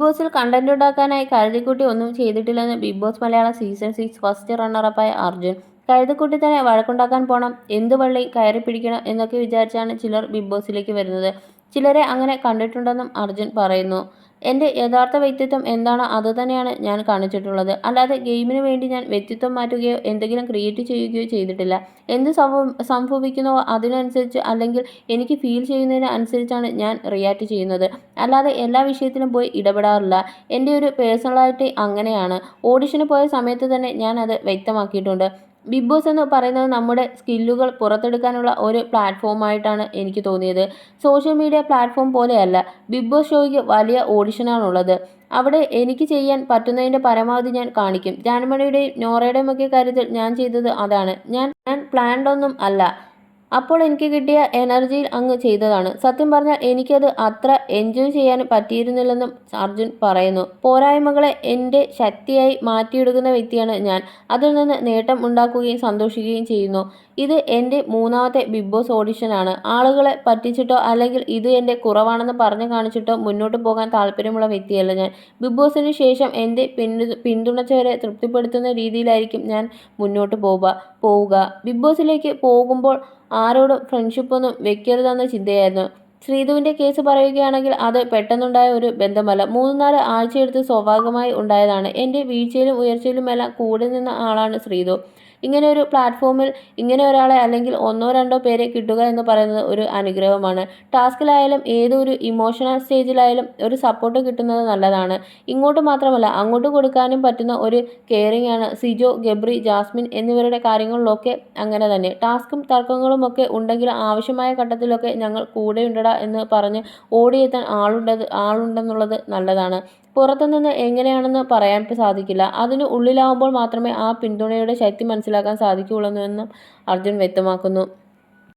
ബോസിൽ കണ്ടന്റ് ഉണ്ടാക്കാനായി കഴുതക്കുട്ടി ഒന്നും ചെയ്തിട്ടില്ലെന്ന് Bigg Boss Malayalam season 6 first റണ്ണറപ്പായ അർജുൻ. കഴുതക്കുട്ടി തന്നെ വഴക്കുണ്ടാക്കാൻ പോണം, എന്ത് വള്ളി കയറി പിടിക്കണം എന്നൊക്കെ വിചാരിച്ചാണ് ചിലർ ബിഗ് ബോസിലേക്ക് വരുന്നത്. ചിലരെ അങ്ങനെ കണ്ടിട്ടുണ്ടെന്നും അർജുൻ പറയുന്നു. എൻ്റെ യഥാർത്ഥ വ്യക്തിത്വം എന്താണോ അത് തന്നെയാണ് ഞാൻ കാണിച്ചിട്ടുള്ളത്. അല്ലാതെ ഗെയിമിന് വേണ്ടി ഞാൻ വ്യക്തിത്വം മാറ്റുകയോ എന്തെങ്കിലും ക്രിയേറ്റ് ചെയ്യുകയോ ചെയ്തിട്ടില്ല. എന്ത് സംഭവിക്കുന്നുവോ അതിനനുസരിച്ച്, അല്ലെങ്കിൽ എനിക്ക് ഫീൽ ചെയ്യുന്നതിന് അനുസരിച്ചാണ് ഞാൻ റിയാക്ട് ചെയ്യുന്നത്. അല്ലാതെ എല്ലാ വിഷയത്തിലും പോയി ഇടപെടാറില്ല. എൻ്റെ ഒരു പേഴ്സണാലിറ്റി അങ്ങനെയാണ്. ഓഡിഷന് പോയ സമയത്ത് തന്നെ ഞാൻ അത് വ്യക്തമാക്കിയിട്ടുണ്ട്. ബിഗ് ബോസ് എന്ന് പറയുന്നത് നമ്മുടെ സ്കില്ലുകൾ പുറത്തെടുക്കാനുള്ള ഒരു പ്ലാറ്റ്ഫോമായിട്ടാണ് എനിക്ക് തോന്നിയത്. സോഷ്യൽ മീഡിയ പ്ലാറ്റ്ഫോം പോലെയല്ല ബിഗ് ബോസ് ഷോയ്ക്ക്. വലിയ ഓഡിഷനാണുള്ളത്. അവിടെ എനിക്ക് ചെയ്യാൻ പറ്റുന്നതിൻ്റെ പരമാവധി ഞാൻ കാണിക്കും. ജാൻമണിയുടെയും നോറയുടെയും ഒക്കെ കാര്യത്തിൽ ഞാൻ ചെയ്തത് അതാണ്. ഞാൻ പ്ലാൻഡ് ഒന്നും അല്ല. അപ്പോൾ എനിക്ക് കിട്ടിയ എനർജിയിൽ അങ്ങ് ചെയ്തതാണ്. സത്യം പറഞ്ഞാൽ എനിക്കത് അത്ര എൻജോയ് ചെയ്യാൻ പറ്റിയിരുന്നില്ലെന്നും അർജുൻ പറയുന്നു. പോരായ്മകളെ എൻ്റെ ശക്തിയായി മാറ്റിയെടുക്കുന്ന വ്യക്തിയാണ് ഞാൻ. അതിൽ നിന്ന് നേട്ടം ഉണ്ടാക്കുകയും സന്തോഷിക്കുകയും ചെയ്യുന്നു. ഇത് എൻ്റെ മൂന്നാമത്തെ ബിഗ് ബോസ് ഓഡിഷനാണ്. ആളുകളെ പറ്റിച്ചിട്ടോ അല്ലെങ്കിൽ ഇത് എൻ്റെ കുറവാണെന്ന് പറഞ്ഞു കാണിച്ചിട്ടോ മുന്നോട്ട് പോകാൻ താല്പര്യമുള്ള വ്യക്തിയല്ല ഞാൻ. ബിഗ് ബോസിന് ശേഷം എൻ്റെ പിന്തുണച്ചവരെ തൃപ്തിപ്പെടുത്തുന്ന രീതിയിലായിരിക്കും ഞാൻ മുന്നോട്ട് പോവുക. ബിഗ് ബോസിലേക്ക് പോകുമ്പോൾ ആരോടും ഫ്രണ്ട്ഷിപ്പൊന്നും വെക്കരുതെന്ന ചിന്തയായിരുന്നു. ശ്രീധുവിൻ്റെ കേസ് പറയുകയാണെങ്കിൽ അത് പെട്ടെന്നുണ്ടായ ഒരു ബന്ധമല്ല, 3-4 ആഴ്ചയെടുത്ത് സ്വാഭാവികമായി ഉണ്ടായതാണ്. എൻ്റെ വീഴ്ചയിലും ഉയർച്ചയിലുമെല്ലാം കൂടെ നിന്ന ആളാണ് ശ്രീധു. ഇങ്ങനെ ഒരു പ്ലാറ്റ്ഫോമിൽ ഇങ്ങനെ ഒരാളെ, അല്ലെങ്കിൽ 1-2 പേരെ കിട്ടുക എന്ന് പറയുന്നത് ഒരു അനുഗ്രഹമാണ്. ടാസ്കിലായാലും ഏതൊരു ഇമോഷണൽ സ്റ്റേജിലായാലും ഒരു സപ്പോർട്ട് കിട്ടുന്നത് നല്ലതാണ്. ഇങ്ങോട്ട് മാത്രമല്ല അങ്ങോട്ട് കൊടുക്കാനും പറ്റുന്ന ഒരു കെയറിംഗ് ആണ്. സിജോ, ഗബ്രി, ജാസ്മിൻ എന്നിവരുടെ കാര്യങ്ങളിലൊക്കെ അങ്ങനെ തന്നെ. ടാസ്കും തർക്കങ്ങളുമൊക്കെ ഉണ്ടെങ്കിലും ആവശ്യമായ ഘട്ടത്തിലൊക്കെ ഞങ്ങൾ കൂടെയുണ്ടടാ എന്ന് പറഞ്ഞ് ഓടിയെത്താൻ ആളുണ്ടെന്നുള്ളത് നല്ലതാണ്. പുറത്തുനിന്ന് എങ്ങനെയാണെന്ന് പറയാൻ സാധിക്കില്ല. അതിന് ഉള്ളിലാവുമ്പോൾ മാത്രമേ ആ പിന്തുണയുടെ ശക്തി മനസ്സിലാക്കാൻ സാധിക്കുകയുള്ളൂവെന്നും അർജുൻ വ്യക്തമാക്കുന്നു.